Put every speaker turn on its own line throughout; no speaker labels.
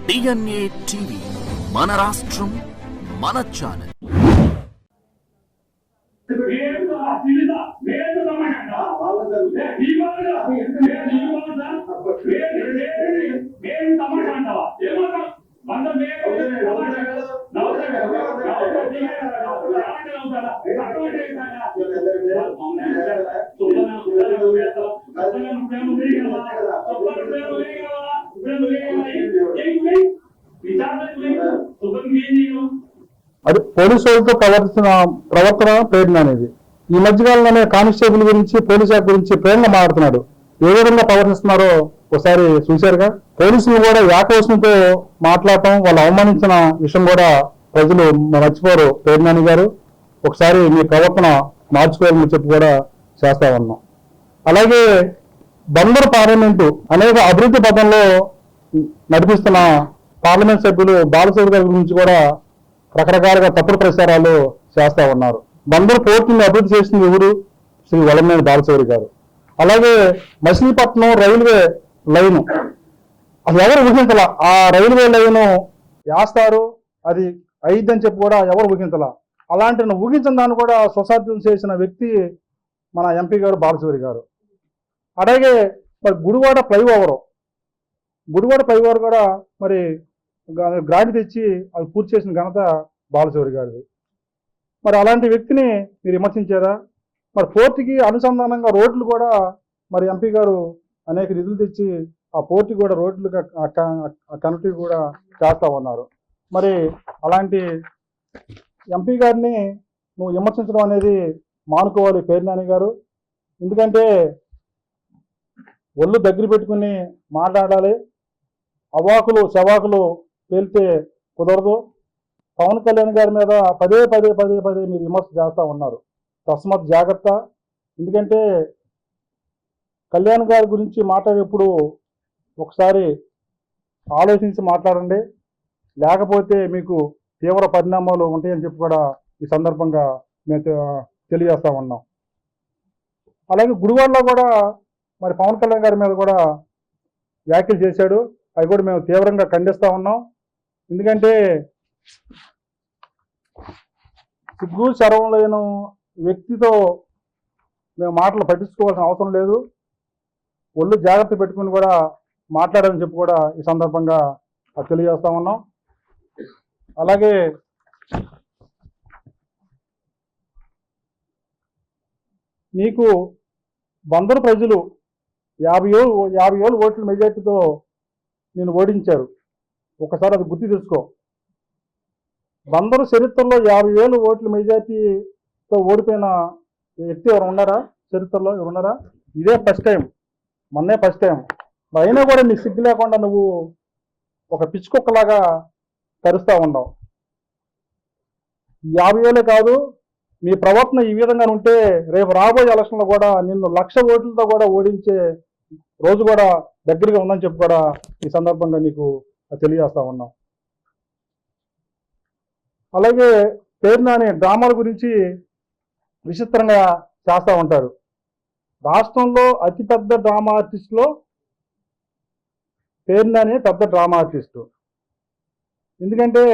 DNA TV మన రాష్ట్రం మన ఛానల్.
అది పోలీసు వాళ్ళతో ప్రవర్తన ప్రేరణ అనేది. ఈ మధ్యకాలంలోనే కానిస్టేబుల్ గురించి పోలీసు శాఖ గురించి ప్రేమగా మాట్లాడుతున్నాడు. ఏ విధంగా ప్రవర్తిస్తున్నారో ఒకసారి చూశారుగా. పోలీసులు కూడా ఏకవచనంతో మాట్లాడటం, వాళ్ళు అవమానించిన విషయం కూడా ప్రజలు మర్చిపోరు. ప్రేరణాని గారు ఒకసారి మీ ప్రవర్తన మార్చుకోవాలని చెప్పి కూడా చేస్తా ఉన్నాం. అలాగే బందరు పార్లమెంటు అనేక అభివృద్ధి పథంలో నడిపిస్తున్న పార్లమెంట్ సభ్యులు బాలశౌరి గారి గురించి కూడా రకరకాలుగా తప్పుడు ప్రచారాలు చేస్తా ఉన్నారు. బందరు పోర్టుని అభివృద్ధి చేసింది ఎవరు? శ్రీ వల్లభనేని బాలశౌరి గారు. అలాగే మచిలీపట్నం రైల్వే లైను అసలు ఎవరు ఊహించాల? ఆ రైల్వే లైను వేస్తారు, అది అయిద్దని చెప్పి కూడా ఎవరు ఊహించాల. అలాంటి ఊహించిన దాన్ని కూడా స్వసాధ్యం చేసిన వ్యక్తి మన ఎంపీ గారు బాలశౌరి గారు. అలాగే మరి గుడివాడ ఫ్లైఓవర్ కూడా మరి గ్రాంట్ తెచ్చి అది పూర్తి చేసిన ఘనత బాలశౌరి గారిది. మరి అలాంటి వ్యక్తిని మీరు విమర్శించారా? మరి పోర్టుకి అనుసంధానంగా రోడ్లు కూడా మరి ఎంపీ గారు అనేక నిధులు తెచ్చి ఆ పోర్టుకి కూడా రోడ్లు కనెక్టివ్ కూడా చేస్తా ఉన్నారు. మరి అలాంటి ఎంపీ గారిని నువ్వు విమర్శించడం అనేది మానుకోవాలి పేర్నాని గారు. ఎందుకంటే ఒళ్ళు దగ్గర పెట్టుకుని మాట్లాడాలి. అవాకులు శవాకులు పేలితే కుదరదు. పవన్ కళ్యాణ్ గారి మీద పదే మీరు విమర్శ చేస్తూ ఉన్నారు. తస్మత్ జాగ్రత్త. ఎందుకంటే కళ్యాణ్ గారి గురించి మాట్లాడేప్పుడు ఒకసారి ఆలోచించి మాట్లాడండి, లేకపోతే మీకు తీవ్ర పరిణామాలు ఉంటాయని చెప్పి కూడా ఈ సందర్భంగా మేము తెలియజేస్తా ఉన్నాం. అలాగే గుడివాడలో కూడా మరి పవన్ కళ్యాణ్ గారి మీద కూడా వ్యాఖ్యలు చేశాడు. అవి కూడా మేము తీవ్రంగా ఖండిస్తూ ఉన్నాం. ఎందుకంటే సిగ్గు శరం లేని వ్యక్తితో మేము మాటలు పట్టించుకోవాల్సిన అవసరం లేదు. ఒళ్ళు జాగ్రత్త పెట్టుకుని కూడా మాట్లాడాలని చెప్పి కూడా ఈ సందర్భంగా తెలియజేస్తా ఉన్నాం. అలాగే నీకు బందరు ప్రజలు 50 ఓట్ల మెజార్టీతో నేను ఓడించారు. ఒకసారి అది గుర్తు తెచ్చుకో. బందరు చరిత్రలో 50,000 ఓట్ల మెజార్టీతో ఓడిపోయిన వ్యక్తి ఎవరు ఉన్నారా? చరిత్రలో ఎవరు ఉన్నారా? ఇదే ఫస్ట్ టైం, మొన్నే ఫస్ట్ టైం. అయినా కూడా నీ సిగ్గు లేకుండా నువ్వు ఒక పిచ్చుకొక్కలాగా కరుస్తూ ఉండవు. 50,000 కాదు, నీ ప్రవర్తన ఈ విధంగా ఉంటే రేపు రాబోయే ఎలక్షన్లో కూడా నిన్ను 1,00,000 ఓట్లతో కూడా ఓడించే రోజు కూడా దగ్గరగా ఉందని చెప్పి కూడా ఈ సందర్భంగా నీకు తెలియజేస్తా ఉన్నాం. అలాగే పేర్నాని డ్రామాల గురించి విచిత్రంగా చేస్తూ ఉంటారు. రాష్ట్రంలో అతిపెద్ద డ్రామా ఆర్టిస్టులో పేర్నాని పెద్ద డ్రామా ఆర్టిస్టు. ఎందుకంటే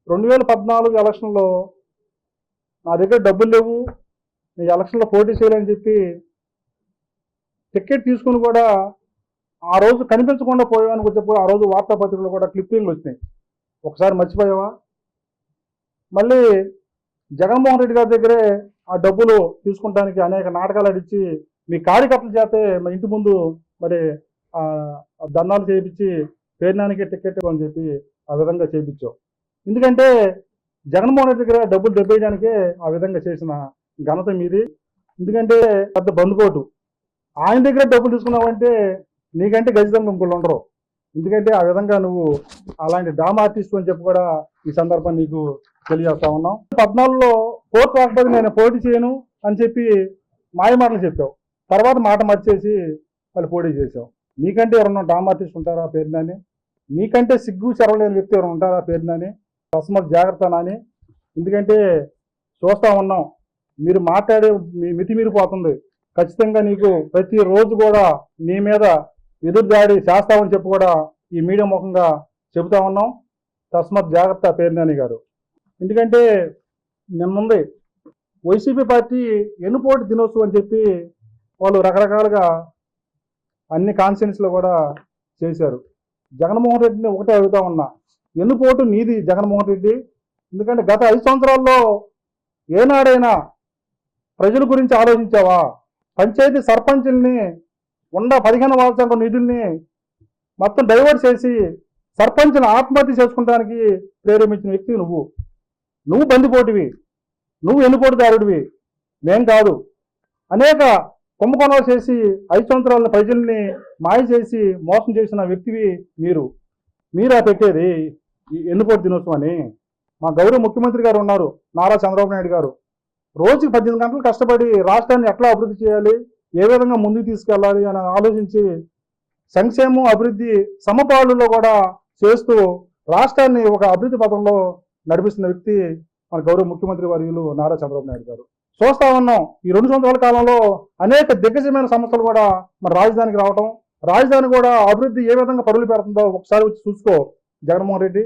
2014 ఎలక్షన్లో నా దగ్గర డబ్బులు లేవు, నీ ఎలక్షన్లో పోటీ చేయాలని చెప్పి టికెట్ తీసుకుని కూడా ఆ రోజు కనిపించకుండా పోయావని చెప్పి ఆ రోజు వార్తాపత్రికలో కూడా క్లిప్పింగ్లు వచ్చినాయి. ఒకసారి మర్చిపోయావా? మళ్ళీ జగన్మోహన్ రెడ్డి గారి దగ్గరే ఆ డబ్బులు తీసుకుంటానికి అనేక నాటకాలు ఆడిచ్చి మీ కార్యకర్తల చేతే మా ఇంటి ముందు మరి దండాలు చేయించి పేర్నానికి టికెట్ అని చెప్పి ఆ విధంగా చేయించావు. ఎందుకంటే జగన్మోహన్ రెడ్డి దగ్గర డబ్బులు దెబ్బేయడానికే ఆ విధంగా చేసిన ఘనత మీది. ఎందుకంటే పెద్ద బందుకోటు. ఆయన దగ్గర డబ్బులు తీసుకున్నావంటే నీకంటే ఖచ్చితంగా ఇంకోళ్ళు ఉండరు. ఎందుకంటే ఆ విధంగా నువ్వు అలాంటి డ్రామా ఆర్టిస్ట్ అని చెప్పి కూడా ఈ సందర్భం నీకు తెలియజేస్తా ఉన్నాం. 14లో పోర్టు రాకపోతే నేను పోటీ చేయను అని చెప్పి మాయమాటలు చెప్పావు. తర్వాత మాట మార్చేసి వాళ్ళు పోటీ చేసావు. నీకంటే ఎవరన్నా డ్రామా ఆర్టిస్ట్ ఉంటారా పేర్నాని? నీకంటే సిగ్గు చెరవలేని వ్యక్తి ఎవరు ఉంటారా పేర్నాని? తస్మత్ జాగ్రత్త నాని. ఎందుకంటే చూస్తూ ఉన్నాం, మీరు మాట్లాడే మీ మితిమీరిపోతుంది. ఖచ్చితంగా నీకు ప్రతిరోజు కూడా నీ మీద ఎదురుదాడి చేస్తామని చెప్పి కూడా ఈ మీడియా ముఖంగా చెబుతా ఉన్నాం. తస్మత్ జాగ్రత్త పేర్నాని గారు. ఎందుకంటే నిన్నుంది వైసీపీ పార్టీ ఎన్నుపోటు దినోత్సవం అని చెప్పి వాళ్ళు రకరకాలుగా అన్ని కాన్స్టిట్యూన్సీలో కూడా చేశారు. జగన్మోహన్ రెడ్డిని ఒకటే అడుగుతా ఉన్నా, ఎన్నుపోటు నీది జగన్మోహన్ రెడ్డి. ఎందుకంటే గత 5 సంవత్సరాల్లో ఏనాడైనా ప్రజల గురించి ఆలోచించావా? పంచాయతీ సర్పంచుల్ని 15 వార్డు సంఘం నిధుల్ని మొత్తం డైవర్ట్ చేసి సర్పంచ్ని ఆత్మహత్య చేసుకోవడానికి ప్రేరేపించిన వ్యక్తి నువ్వు బందిపోటువి, నువ్వు ఎన్నుపోటుదారుడివి, మేం కాదు. అనేక కుంభకోణాలు చేసి 5 సంవత్సరాల ప్రజల్ని మాయ చేసి మోసం చేసిన వ్యక్తివి మీరా పెట్టేది ఈ ఎన్నుపోటు దినోత్సవాన్ని. మా గౌరవ ముఖ్యమంత్రి గారు ఉన్నారు, నారా చంద్రబాబు నాయుడు గారు. రోజుకి 18 గంటలు కష్టపడి రాష్ట్రాన్ని ఎట్లా అభివృద్ధి చేయాలి, ఏ విధంగా ముందుకు తీసుకెళ్ళాలి అని ఆలోచించి సంక్షేమం అభివృద్ధి సమపాళ్ళలో కూడా చేస్తూ రాష్ట్రాన్ని ఒక అభివృద్ధి పథంలో నడిపిస్తున్న వ్యక్తి మన గౌరవ ముఖ్యమంత్రి వర్యులు నారా చంద్రబాబు నాయుడు గారు. చూస్తా ఉన్నాం ఈ 2 సంవత్సరాల కాలంలో అనేక దిగ్గజమైన సంస్థలు కూడా మన రాజధానికి రావటం, రాజధాని కూడా అభివృద్ధి ఏ విధంగా పరుగులు పెడుతుందో ఒకసారి వచ్చి చూసుకో జగన్మోహన్ రెడ్డి.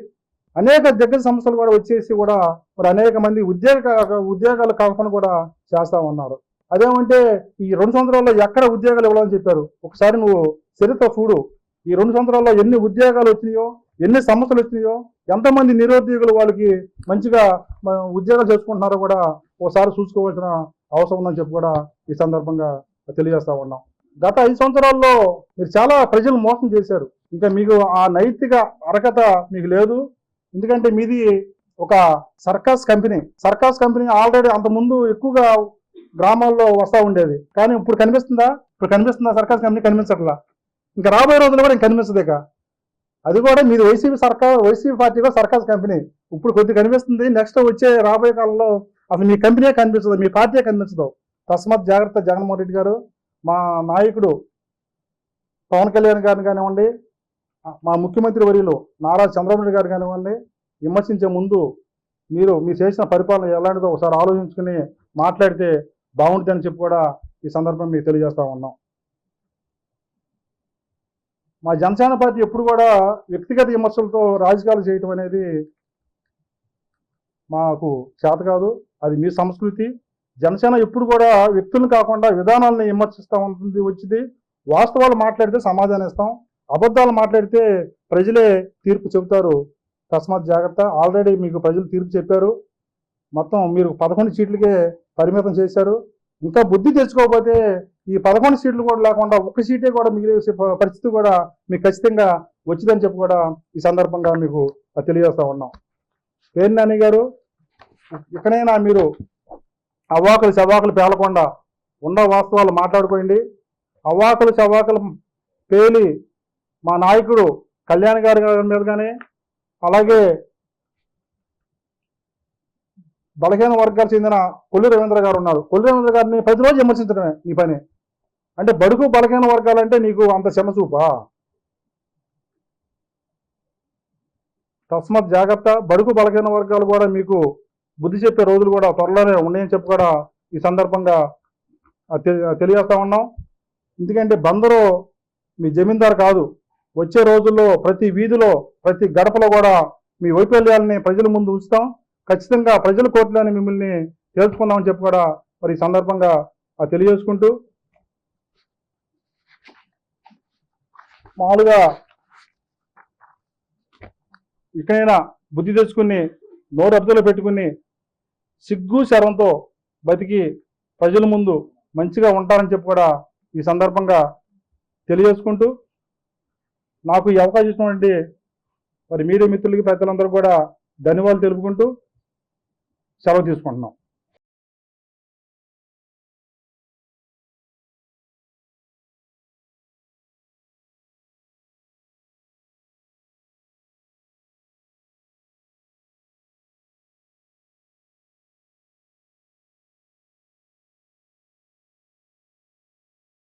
అనేక దిగ్గజ సంస్థలు కూడా వచ్చేసి కూడా మరి అనేక మంది ఉద్యోగాలు కల్పన కూడా చేస్తా ఉన్నారు. అదేమంటే ఈ 2 సంవత్సరాల్లో ఎక్కడ ఉద్యోగాలు ఇవ్వాలని చెప్పారు? ఒకసారి నువ్వు చరిత్ర చూడు. ఈ 2 సంవత్సరాల్లో ఎన్ని ఉద్యోగాలు వచ్చినాయో, ఎన్ని సమస్యలు వచ్చినాయో, ఎంతమంది నిరుద్యోగులు వాళ్ళకి మంచిగా ఉద్యోగాలు చేసుకుంటున్నారో కూడా ఒకసారి చూసుకోవాల్సిన అవసరం ఉందని చెప్పి కూడా ఈ సందర్భంగా తెలియజేస్తా ఉన్నాం. గత 5 సంవత్సరాల్లో మీరు చాలా ప్రజలు మోసం చేశారు. ఇంకా మీకు ఆ నైతిక అర్హత మీకు లేదు. ఎందుకంటే మీది ఒక సర్కస్ కంపెనీ ఆల్రెడీ అంతకుముందు ఎక్కువగా గ్రామాల్లో వస్తూ ఉండేది. కానీ ఇప్పుడు కనిపిస్తుందా సర్కస్ కంపెనీ? కనిపించట్లా. ఇంకా రాబోయే రోజుల్లో కూడా కనిపిస్తుంది. అది కూడా మీది వైసీపీ పార్టీ కూడా సర్కస్ కంపెనీ ఇప్పుడు కొద్దిగా కనిపిస్తుంది. నెక్స్ట్ వచ్చే రాబోయే కాలంలో అసలు మీ కంపెనీ కనిపించదు, మీ పార్టీ కనిపించదు. తస్మత్ జాగ్రత్త జగన్మోహన్ రెడ్డి గారు. మా నాయకుడు పవన్ కళ్యాణ్ గారిని కానివ్వండి, మా ముఖ్యమంత్రి వర్యులు నారా చంద్రబాబు నాయుడు గారు కానివ్వండి, విమర్శించే ముందు మీరు చేసిన పరిపాలన ఎలాంటిదో ఒకసారి ఆలోచించుకుని మాట్లాడితే బాగుంటుందని చెప్పి కూడా ఈ సందర్భం మీకు తెలియజేస్తా ఉన్నాం. మా జనసేన పార్టీ ఎప్పుడు కూడా వ్యక్తిగత విమర్శలతో రాజకీయాలు చేయటం అనేది మాకు చేత కాదు. అది మీ సంస్కృతి. జనసేన ఎప్పుడు కూడా వ్యక్తులను కాకుండా విధానాలను విమర్శిస్తూ ఉంటుంది. వచ్చింది వాస్తవాలు మాట్లాడితే సమాధానం ఇస్తాం, అబద్ధాలు మాట్లాడితే ప్రజలే తీర్పు చెబుతారు. తస్మాత్ జాగ్రత్త. ఆల్రెడీ మీకు ప్రజలు తీర్పు చెప్పారు. మొత్తం మీరు 11 సీట్లకే పరిమితం చేశారు. ఇంకా బుద్ధి తెచ్చుకోకపోతే ఈ 11 సీట్లు కూడా లేకుండా 1 సీటే కూడా మిగిలే పరిస్థితి కూడా మీకు ఖచ్చితంగా వచ్చిందని చెప్పి కూడా ఈ సందర్భంగా మీకు తెలియజేస్తా ఉన్నాం. పేర్నాని గారు, ఇక్కడైనా మీరు అవాకులు పేలకుండా ఉన్న వాస్తవాలు మాట్లాడుకోండి. అవాకులు పేలి మా నాయకుడు కళ్యాణ్ గారి మీద కానీ, అలాగే బలహీన వర్గాలకు చెందిన కొల్లి రవీంద్ర గారు ఉన్నారు. కొల్లి రవీంద్ర గారిని ప్రతిరోజు విమర్శించడమే నీ పని. అంటే బడుగు బలహీన వర్గాలంటే నీకు అంత క్షమచూపా? తస్మత్ జాగ్రత్త. బడుగు బలహీన వర్గాలు కూడా మీకు బుద్ధి చెప్పే రోజులు కూడా త్వరలోనే ఉన్నాయని చెప్పి కూడా ఈ సందర్భంగా తెలియజేస్తా ఉన్నాం. ఎందుకంటే బందరు మీ జమీందారు కాదు. వచ్చే రోజుల్లో ప్రతి వీధిలో ప్రతి గడపలో కూడా మీ వైఫల్యాలని ప్రజల ముందు ఉంచుతాం. ఖచ్చితంగా ప్రజల కోర్టులోని మిమ్మల్ని తెలుసుకుందామని చెప్పి కూడా మరి ఈ సందర్భంగా తెలియజేసుకుంటూ, మామూలుగా ఇకనైనా బుద్ధి తెచ్చుకుని నోరు అదుపులో పెట్టుకుని సిగ్గు శరంతో బతికి ప్రజల ముందు మంచిగా ఉంటారని చెప్పి కూడా ఈ సందర్భంగా తెలియజేసుకుంటూ, నాకు ఈ అవకాశం ఇచ్చినటువంటి మరి మీడియా మిత్రులకి ప్రజలందరూ కూడా ధన్యవాదాలు తెలుపుకుంటూ సెలవు తీసుకుంటున్నాం.